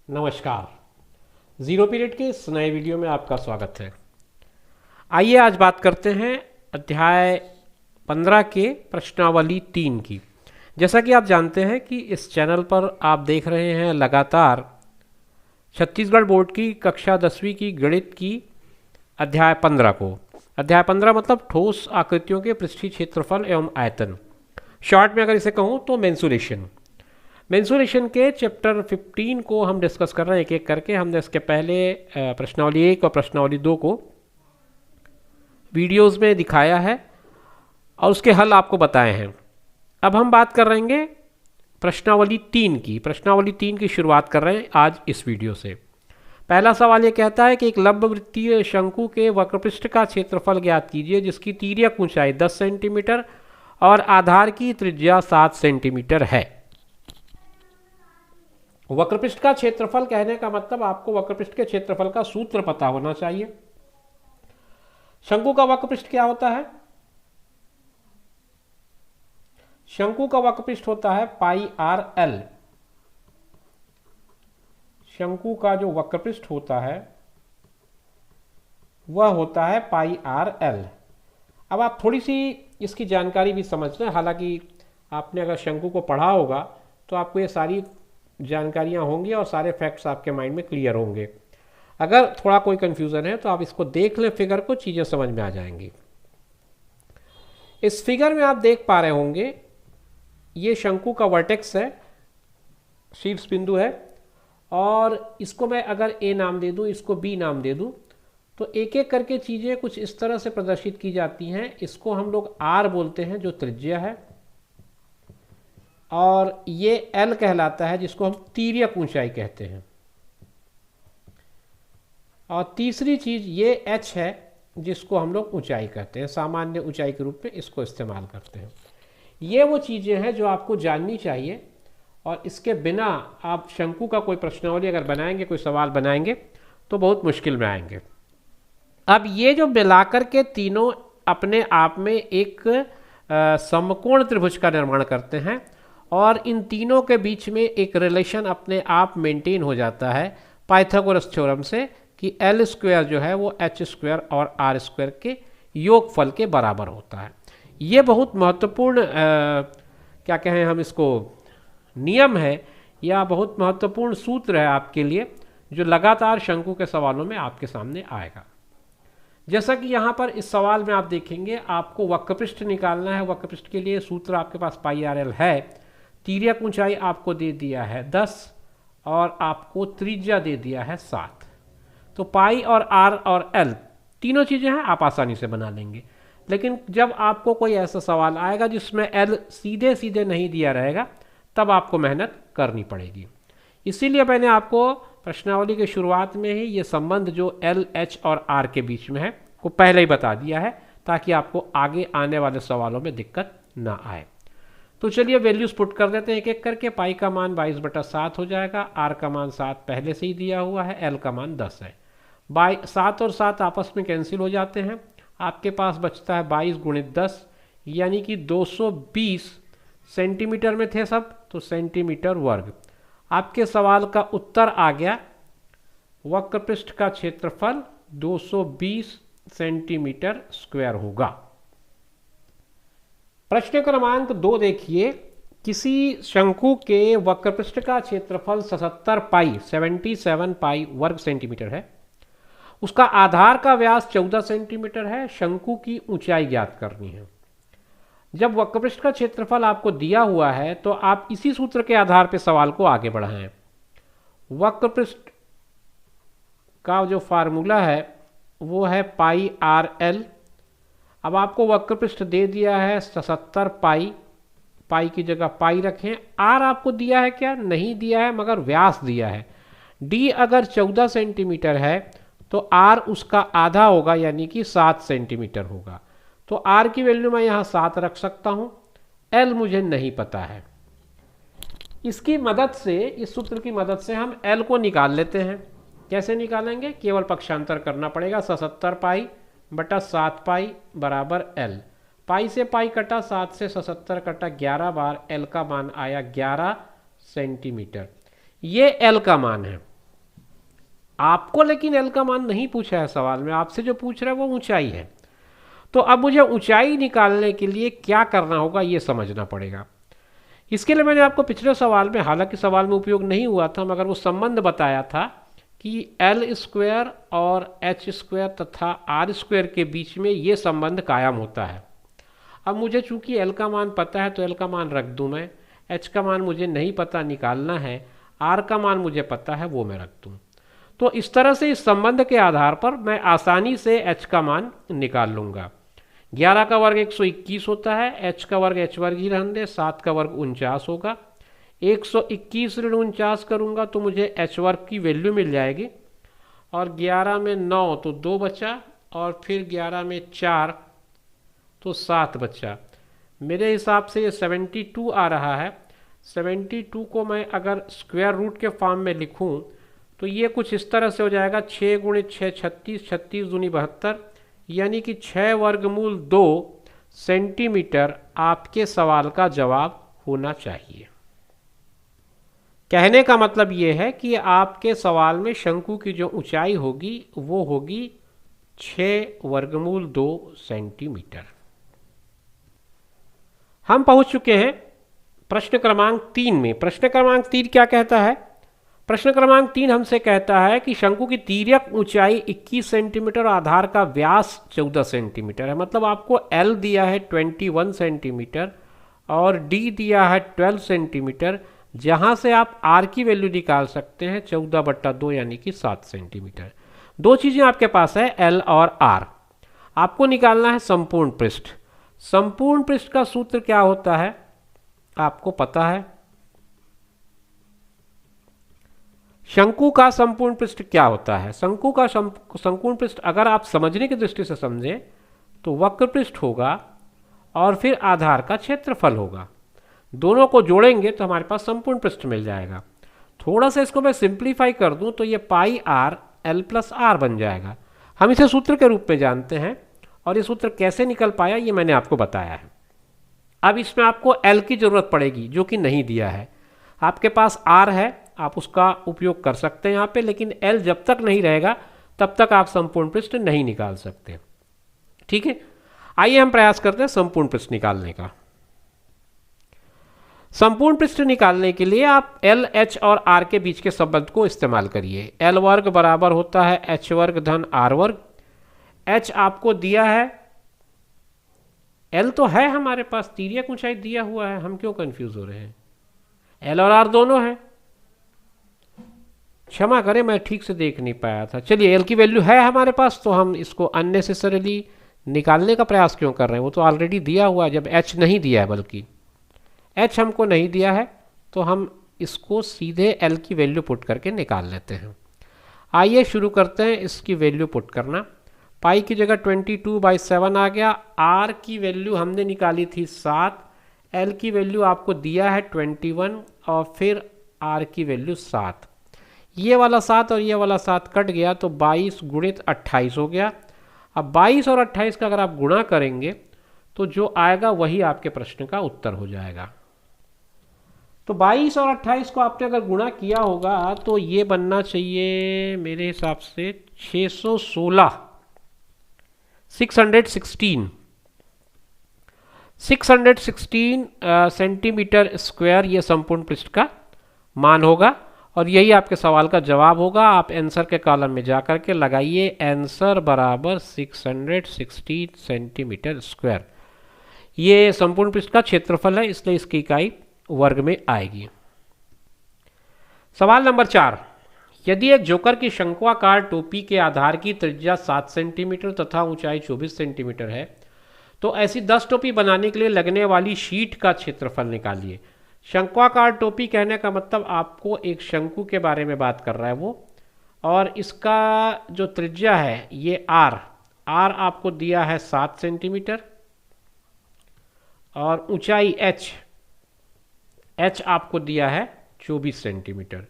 नमस्कार। Zero period के इस नए वीडियो में आपका स्वागत है। आइए आज बात करते हैं अध्याय 15 के प्रश्नावली 3 की। जैसा कि आप जानते हैं कि इस चैनल पर आप देख रहे हैं लगातार छत्तीसगढ़ बोर्ड की कक्षा 10वीं की गणित की अध्याय 15 को। अध्याय 15 मतलब ठोस आकृतियों के पृष्ठीय क्षेत्रफल एवं आयतन। शॉर्ट में अगर इसे कहूँ तो मेंसुरेशन के चैप्टर 15 को हम डिस्कस कर रहे हैं एक एक करके। हमने इसके पहले प्रश्नावली 1 और प्रश्नावली 2 को वीडियोस में दिखाया है और उसके हल आपको बताए हैं। अब हम बात कर रहे हैं प्रश्नावली 3 की। प्रश्नावली 3 की शुरुआत कर रहे हैं आज इस वीडियो से। पहला सवाल ये कहता है कि एक लंबवृत्तीय शंकु के वक्रपृष्ठ का क्षेत्रफल ज्ञात कीजिए जिसकी तिर्यक ऊंचाई 10 सेंटीमीटर और आधार की त्रिज्या 7 सेंटीमीटर है। वक्रपृष्ठ का क्षेत्रफल कहने का मतलब आपको वक्रपृष्ठ के क्षेत्रफल का सूत्र पता होना चाहिए। शंकु का वक्रपृष्ठ क्या होता है? शंकु का वक्रपृष्ठ होता है पाई आर एल। शंकु का जो वक्रपृष्ठ होता है वह होता है पाई आर एल। अब आप थोड़ी सी इसकी जानकारी भी समझ लें। हालांकि आपने अगर शंकु को पढ़ा होगा तो आपको ये सारी जानकारियाँ होंगी और सारे फैक्ट्स आपके माइंड में क्लियर होंगे। अगर थोड़ा कोई कन्फ्यूज़न है तो आप इसको देख लें, फिगर को, चीज़ें समझ में आ जाएंगी। इस फिगर में आप देख पा रहे होंगे ये शंकु का वर्टेक्स है, शीर्ष बिंदु है, और इसको मैं अगर ए नाम दे दूँ, इसको बी नाम दे दूँ, तो एक एक करके चीज़ें कुछ इस तरह से प्रदर्शित की जाती हैं। इसको हम लोग आर बोलते हैं जो त्रिज्या है, और ये एल कहलाता है जिसको हम तिर्यक ऊंचाई कहते हैं, और तीसरी चीज़ ये एच है जिसको हम लोग ऊंचाई कहते हैं, सामान्य ऊंचाई के रूप में इसको इस्तेमाल करते हैं। ये वो चीज़ें हैं जो आपको जाननी चाहिए, और इसके बिना आप शंकु का कोई प्रश्नावली अगर बनाएंगे, कोई सवाल बनाएंगे तो बहुत मुश्किल में आएंगे। अब ये जो मिलाकर के तीनों अपने आप में एक समकोण त्रिभुज का निर्माण करते हैं, और इन तीनों के बीच में एक रिलेशन अपने आप मेंटेन हो जाता है पाइथागोरस थ्योरम से कि एल स्क्वायर जो है वो एच स्क्वायर और आर स्क्वायर के योगफल के बराबर होता है। ये बहुत महत्वपूर्ण क्या कहें हम इसको, नियम है या बहुत महत्वपूर्ण सूत्र है आपके लिए, जो लगातार शंकु के सवालों में आपके सामने आएगा। जैसा कि यहाँ पर इस सवाल में आप देखेंगे आपको वक्रपृष्ठ निकालना है। वक्रपृष्ठ के लिए सूत्र आपके पास पाई आर एल है। तिर्यक ऊंचाई आपको दे दिया है 10 और आपको त्रिज्या दे दिया है 7। तो पाई और आर और एल तीनों चीज़ें हैं, आप आसानी से बना लेंगे। लेकिन जब आपको कोई ऐसा सवाल आएगा जिसमें एल सीधे सीधे नहीं दिया रहेगा, तब आपको मेहनत करनी पड़ेगी। इसीलिए मैंने आपको प्रश्नावली के शुरुआत में ही ये संबंध जो एल, एच और आर के बीच में है को पहले ही बता दिया है, ताकि आपको आगे आने वाले सवालों में दिक्कत ना आए। तो चलिए वैल्यूज पुट कर देते हैं एक एक करके। पाई का मान 22/7 हो जाएगा, आर का मान 7 पहले से ही दिया हुआ है, एल का मान 10 है। 7 और 7 आपस में कैंसिल हो जाते हैं, आपके पास बचता है 22 × 10 यानी कि 220 सेंटीमीटर में थे सब, तो सेंटीमीटर वर्ग। आपके सवाल का उत्तर आ गया, वक्रपृष्ठ का क्षेत्रफल 220 सेंटीमीटर स्क्वायर होगा। प्रश्न क्रमांक 2 देखिए, किसी शंकु के वक्रपृष्ठ का क्षेत्रफल 77 पाई वर्ग सेंटीमीटर है। उसका आधार का व्यास 14 सेंटीमीटर है। शंकु की ऊंचाई ज्ञात करनी है। जब वक्रपृष्ठ का क्षेत्रफल आपको दिया हुआ है तो आप इसी सूत्र के आधार पर सवाल को आगे बढ़ाएं। वक्रपृष्ठ का जो फार्मूला है वो है पाई आर एल। अब आपको वक्रपृष्ठ दे दिया है 77 पाई, पाई की जगह पाई रखें। आर आपको दिया है क्या? नहीं दिया है, मगर व्यास दिया है। डी अगर 14 सेंटीमीटर है तो आर उसका आधा होगा, यानी कि 7 सेंटीमीटर होगा। तो आर की वैल्यू मैं यहाँ 7 रख सकता हूँ। एल मुझे नहीं पता है। इसकी मदद से, इस सूत्र की मदद से हम एल को निकाल लेते हैं। कैसे निकालेंगे? केवल पक्षांतर करना पड़ेगा। 77 पाई बटा 7 पाई बराबर एल। पाई से पाई कटा, 7 से 77 कटा, 11 बार एल का मान आया 11 सेंटीमीटर। ये एल का मान है। आपको लेकिन एल का मान नहीं पूछा है सवाल में, आपसे जो पूछ रहा है वो ऊंचाई है। तो अब मुझे ऊंचाई निकालने के लिए क्या करना होगा ये समझना पड़ेगा। इसके लिए मैंने आपको पिछले सवाल में, हालांकि सवाल में उपयोग नहीं हुआ था, मगर वो संबंध बताया था कि एल स्क्वायर और एच स्क्वायर तथा आर स्क्वायर के बीच में ये संबंध कायम होता है। अब मुझे चूंकि एल का मान पता है तो एल का मान रख दूं मैं, एच का मान मुझे नहीं पता निकालना है, आर का मान मुझे पता है वो मैं रख दूं। तो इस तरह से इस संबंध के आधार पर मैं आसानी से एच का मान निकाल लूँगा। 11 का वर्ग 121 होता है, एच का वर्ग एच वर्ग ही रहने दे, 7 का वर्ग 49 होगा। 121 ऋण 49 करूँगा तो मुझे एच वर्ग की वैल्यू मिल जाएगी, और 11 में 9 तो 2 बचा, और फिर 11 में 4 तो 7 बचा। मेरे हिसाब से ये 72 आ रहा है। 72 को मैं अगर स्क्वायर रूट के फॉर्म में लिखूं तो ये कुछ इस तरह से हो जाएगा, 6 गुणित 6 36, 36 दूनी 72, यानी कि 6 वर्गमूल 2 सेंटीमीटर आपके सवाल का जवाब होना चाहिए। कहने का मतलब ये है कि आपके सवाल में शंकु की जो ऊंचाई होगी वो होगी 6 वर्गमूल 2 सेंटीमीटर। हम पहुंच चुके हैं प्रश्न क्रमांक 3 में। प्रश्न क्रमांक 3 क्या कहता है? प्रश्न क्रमांक 3 हमसे कहता है कि शंकु की तिर्यक ऊंचाई 21 सेंटीमीटर, आधार का व्यास 14 सेंटीमीटर है। मतलब आपको एल दिया है 21 सेंटीमीटर और डी दिया है 12 सेंटीमीटर, जहां से आप आर की वैल्यू निकाल सकते हैं 14/2 यानी कि 7 सेंटीमीटर। दो चीज़ें आपके पास है, एल और आर। आपको निकालना है संपूर्ण पृष्ठ। संपूर्ण पृष्ठ का सूत्र क्या होता है आपको पता है? शंकु का संपूर्ण पृष्ठ क्या होता है? शंकु का संपूर्ण पृष्ठ अगर आप समझने की दृष्टि से समझें तो वक्र पृष्ठ होगा और फिर आधार का क्षेत्रफल होगा। दोनों को जोड़ेंगे तो हमारे पास संपूर्ण पृष्ठ मिल जाएगा। थोड़ा सा इसको मैं सिंप्लीफाई कर दूं तो ये पाई आर एल प्लस आर बन जाएगा। हम इसे सूत्र के रूप में जानते हैं और ये सूत्र कैसे निकल पाया ये मैंने आपको बताया है। अब इसमें आपको एल की जरूरत पड़ेगी जो कि नहीं दिया है। आपके पास आर है, आप उसका उपयोग कर सकते हैं यहाँ पे, लेकिन एल जब तक नहीं रहेगा तब तक आप संपूर्ण पृष्ठ नहीं निकाल सकते। ठीक है, आइए हम प्रयास करते हैं संपूर्ण पृष्ठ निकालने का। संपूर्ण पृष्ठ निकालने के लिए आप एल एच और आर के बीच के संबंध को इस्तेमाल करिए। एल वर्ग बराबर होता है एच वर्ग धन आर वर्ग। एच आपको दिया है, एल तो है हमारे पास, तिर्यक ऊंचाई दिया हुआ है, हम क्यों कंफ्यूज हो रहे हैं? एल और आर दोनों है। क्षमा करें मैं ठीक से देख नहीं पाया था। चलिए, एल की वैल्यू है हमारे पास तो हम इसको अननेसेसरीली निकालने का प्रयास क्यों कर रहे हैं? वो तो ऑलरेडी दिया हुआ है, जब एच नहीं दिया है, बल्कि एच हमको नहीं दिया है तो हम इसको सीधे एल की वैल्यू पुट करके निकाल लेते हैं। आइए शुरू करते हैं इसकी वैल्यू पुट करना। पाई की जगह 22/7 आ गया। आर की वैल्यू हमने निकाली थी 7, एल की वैल्यू आपको दिया है 21 और फिर आर की वैल्यू 7। ये वाला 7 और ये वाला 7 कट गया तो 22 गुणित 28 हो गया। अब 22 और 28 का अगर आप गुणा करेंगे तो जो आएगा वही आपके प्रश्न का उत्तर हो जाएगा। तो 22 और 28 को आपने अगर गुणा किया होगा तो ये बनना चाहिए मेरे हिसाब से 616 सेंटीमीटर स्क्वायर ये संपूर्ण पृष्ठ का मान होगा और यही आपके सवाल का जवाब होगा। आप आंसर के कॉलम में जा करके लगाइए आंसर बराबर 616 सेंटीमीटर स्क्वायर। ये संपूर्ण पृष्ठ का क्षेत्रफल है, इसलिए इसकी इकाई वर्ग में आएगी। सवाल नंबर 4, यदि एक जोकर की शंक्वाकार टोपी के आधार की त्रिज्या 7 सेंटीमीटर तथा ऊंचाई 24 सेंटीमीटर है तो ऐसी 10 टोपी बनाने के लिए लगने वाली शीट का क्षेत्रफल निकालिए। शंक्वाकार टोपी कहने का मतलब आपको एक शंकु के बारे में बात कर रहा है वो, और इसका जो त्रिज्या है ये आर आपको दिया है 7 सेंटीमीटर और ऊंचाई एच आपको दिया है 24 सेंटीमीटर।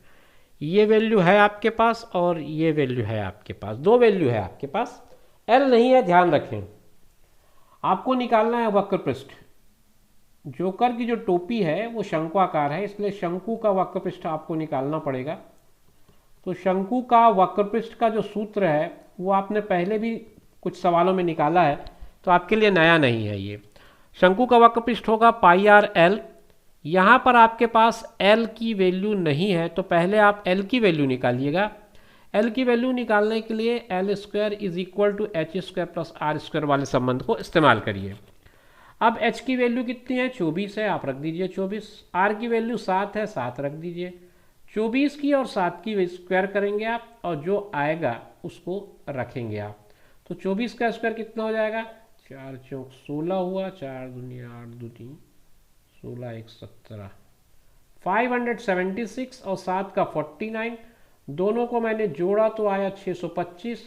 ये वैल्यू है आपके पास और ये वैल्यू है आपके पास, दो वैल्यू है आपके पास। एल नहीं है, ध्यान रखें। आपको निकालना है वक्र पृष्ठ। जोकर की जो टोपी है वो शंक्वाकार है, इसलिए शंकु का वक्र पृष्ठ आपको निकालना पड़ेगा। तो शंकु का वक्रपृष्ठ का जो सूत्र है वो आपने पहले भी कुछ सवालों में निकाला है, तो आपके लिए नया नहीं है ये। शंकु का वक्रपृष्ठ होगा पाई आर एल। यहाँ पर आपके पास एल की वैल्यू नहीं है, तो पहले आप एल की वैल्यू निकालिएगा। एल की वैल्यू निकालने के लिए L square is equal to H square plus R square वाले संबंध को इस्तेमाल करिए। अब एच की वैल्यू कितनी है, 24 है, आप रख दीजिए 24। आर की वैल्यू 7 है, 7 रख दीजिए। 24 की और 7 की स्क्वायर करेंगे आप, और जो आएगा उसको रखेंगे आप। तो 24 का स्क्वायर कितना हो जाएगा, 4 चौक 16 हुआ, 4 दूनी 8 2 3 16 1 17, 576 और 7 का 49, दोनों को मैंने जोड़ा तो आया 625।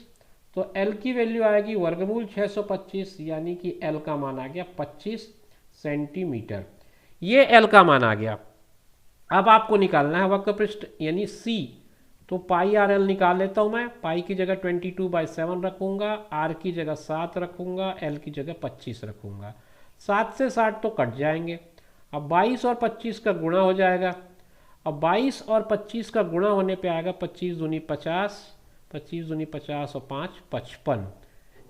तो L की वैल्यू आएगी वर्गमूल 625, यानी कि L का मान आ गया 25 सेंटीमीटर। ये L का मान आ गया। अब आपको निकालना है वक्रपृष्ठ यानी C, तो पाई आर एल निकाल लेता हूँ मैं। पाई की जगह 22/7 रखूँगा, आर की जगह 7 रखूँगा, एल की जगह 25 रखूँगा। 7 से 60 तो कट जाएंगे। अब 22 और 25 का गुणा हो जाएगा। अब 22 और 25 का गुणा होने पे आएगा 25 दूनी 50, 25 दूनी 50 और 5 55।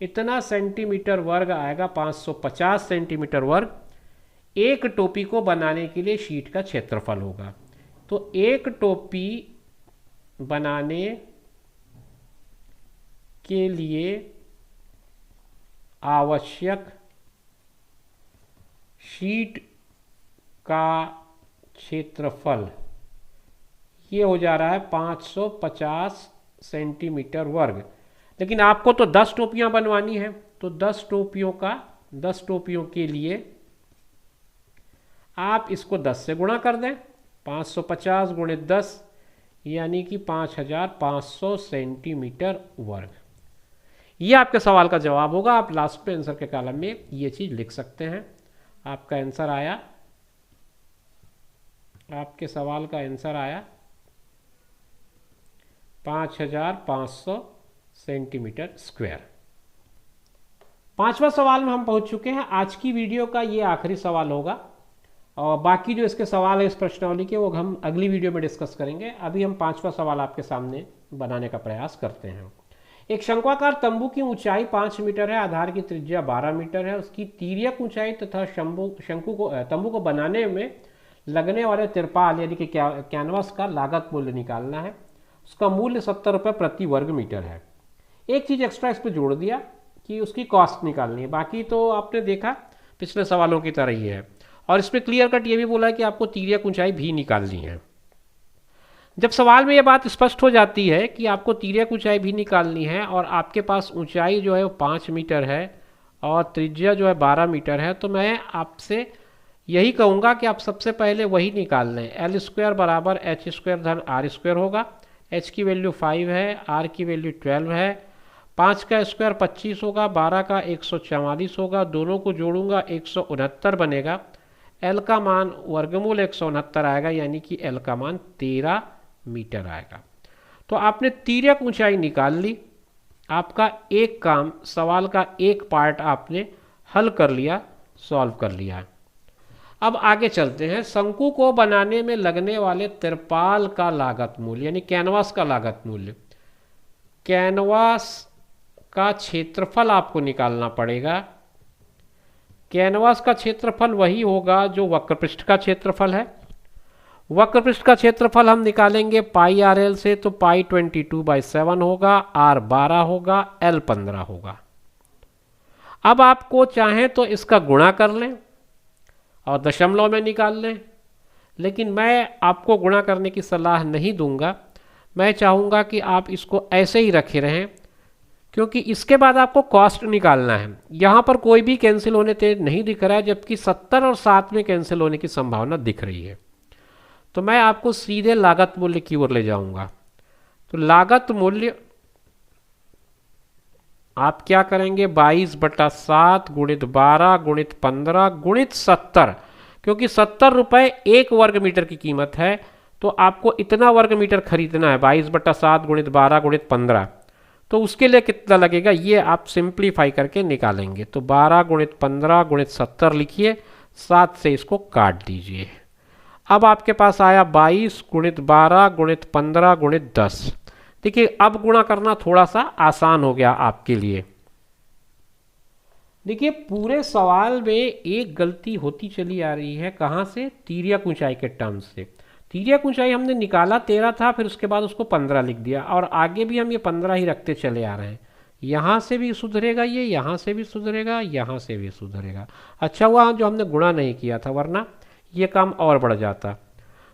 इतना सेंटीमीटर वर्ग आएगा, 550 सेंटीमीटर वर्ग एक टोपी को बनाने के लिए शीट का क्षेत्रफल होगा। तो एक टोपी बनाने के लिए आवश्यक शीट का क्षेत्रफल ये हो जा रहा है 550 सेंटीमीटर वर्ग। लेकिन आपको तो 10 टोपियां बनवानी है, तो 10 टोपियों के लिए आप इसको 10 से गुणा कर दें। 550 गुणित 10 यानी कि 5500 सेंटीमीटर वर्ग। ये आपके सवाल का जवाब होगा। आप लास्ट पे आंसर के कॉलम में ये चीज़ लिख सकते हैं। आपका आंसर आया, आपके सवाल का आंसर आया 5500 सेंटीमीटर स्क्वायर। पांचवा सवाल में हम पहुंच चुके हैं। आज की वीडियो का ये आखिरी सवाल होगा, और बाकी जो इसके सवाल है इस प्रश्नावली के वो हम अगली वीडियो में डिस्कस करेंगे। अभी हम पांचवा सवाल आपके सामने बनाने का प्रयास करते हैं। एक शंक्वाकार तंबू की ऊंचाई 5 मीटर है, आधार की त्रिज्या 12 मीटर है। उसकी तिर्यक ऊंचाई तथा तंबू को बनाने में लगने वाले तिरपाल यानी कि कैनवास का लागत मूल्य निकालना है। उसका मूल्य 70 रुपये प्रति वर्ग मीटर है। एक चीज़ एक्स्ट्रा इस पर जोड़ दिया कि उसकी कॉस्ट निकालनी है, बाकी तो आपने देखा पिछले सवालों की तरह ही है। और इसमें क्लियर कट ये भी बोला है कि आपको तिर्यक ऊंचाई भी निकालनी है। जब सवाल में ये बात स्पष्ट हो जाती है कि आपको तिर्यक ऊंचाई भी निकालनी है और आपके पास ऊंचाई जो है वो 5 मीटर है और त्रिज्या जो है 12 मीटर है, तो मैं आपसे यही कहूँगा कि आप सबसे पहले वही निकाल लें। एल स्क्वायर बराबर एच स्क्वायर धन आर स्क्वायर होगा। एच की वैल्यू 5 है, आर की वैल्यू 12 है। 5 का स्क्वायर 25 होगा, 12 का 144 होगा। दोनों को जोड़ूंगा 169 बनेगा। एल का मान वर्गमूल 169 आएगा, यानी कि एल का मान 13 मीटर आएगा। तो आपने तिर्यक ऊंचाई निकाल ली। आपका एक काम, सवाल का एक पार्ट आपने हल कर लिया, सॉल्व कर लिया। अब आगे चलते हैं। शंकु को बनाने में लगने वाले तिरपाल का लागत मूल्य यानी कैनवास का लागत मूल्य। कैनवास का क्षेत्रफल आपको निकालना पड़ेगा। कैनवास का क्षेत्रफल वही होगा जो वक्रपृष्ठ का क्षेत्रफल है। वक्रपृष्ठ का क्षेत्रफल हम निकालेंगे पाई आर एल से, तो पाई 22/7 होगा, आर 12 होगा, एल 15 होगा। अब आपको चाहें तो इसका गुणा कर लें और दशमलव में निकाल लें, लेकिन मैं आपको गुणा करने की सलाह नहीं दूंगा। मैं चाहूँगा कि आप इसको ऐसे ही रखे रहें, क्योंकि इसके बाद आपको कॉस्ट निकालना है। यहाँ पर कोई भी कैंसिल होने तेज नहीं दिख रहा है, जबकि 70 और 7 में कैंसिल होने की संभावना दिख रही है। तो मैं आपको सीधे लागत मूल्य की ओर ले जाऊँगा। तो लागत मूल्य आप क्या करेंगे, 22/7 गुणित 12 गुणित 15 गुणित 70, क्योंकि 70 रुपये 1 वर्ग मीटर की कीमत है, तो आपको इतना वर्ग मीटर खरीदना है। 22/7 गुणित 12 गुणित 15, तो उसके लिए कितना लगेगा ये आप सिंप्लीफाई करके निकालेंगे। तो 12 गुणित 15 गुणित 70 लिखिए, 7 से इसको काट दीजिए। अब आपके पास आया 22 गुणित 12 गुणित 15 गुणित 10। देखिए अब गुणा करना थोड़ा सा आसान हो गया आपके लिए। देखिए पूरे सवाल में एक गलती होती चली आ रही है, कहाँ से? तिर्यक ऊंचाई के टर्म से। तिर्यक ऊंचाई हमने निकाला 13 था, फिर उसके बाद उसको 15 लिख दिया, और आगे भी हम ये 15 ही रखते चले आ रहे हैं। यहाँ से भी सुधरेगा ये, यहाँ से भी सुधरेगा, यहाँ से भी सुधरेगा। अच्छा हुआ जो हमने गुणा नहीं किया था, वरना ये काम और बढ़ जाता।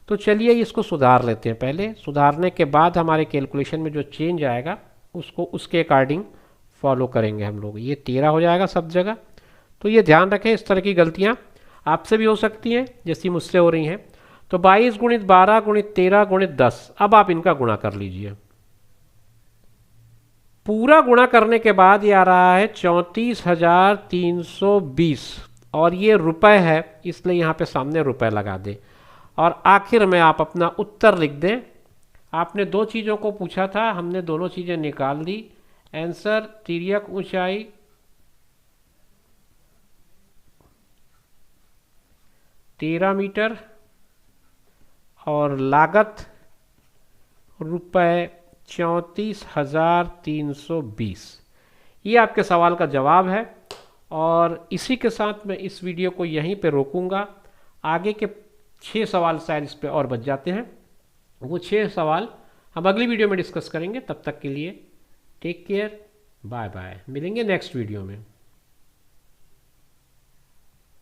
तो चलिए इसको सुधार लेते हैं। पहले सुधारने के बाद हमारे कैलकुलेशन में जो चेंज आएगा उसको उसके अकॉर्डिंग फॉलो करेंगे हम लोग। ये 13 हो जाएगा सब जगह। तो ये ध्यान रखें, इस तरह की गलतियाँ आपसे भी हो सकती हैं जैसी मुझसे हो रही हैं। तो 22 गुणित 12 गुणित 13 गुणित 10, अब आप इनका गुणा कर लीजिए। पूरा गुणा करने के बाद ये आ रहा है 34,320, और ये रुपए है इसलिए यहाँ पे सामने रुपए लगा दें, और आखिर में आप अपना उत्तर लिख दें। आपने दो चीज़ों को पूछा था, हमने दोनों चीज़ें निकाल दी। आंसर तिर्यक ऊंचाई 13 मीटर और लागत रुपए 34,320। ये आपके सवाल का जवाब है। और इसी के साथ मैं इस वीडियो को यहीं पे रोकूंगा। आगे के 6 सवाल शायद इस पे और बच जाते हैं, वो 6 सवाल हम अगली वीडियो में डिस्कस करेंगे। तब तक के लिए टेक केयर, बाय बाय, मिलेंगे नेक्स्ट वीडियो में।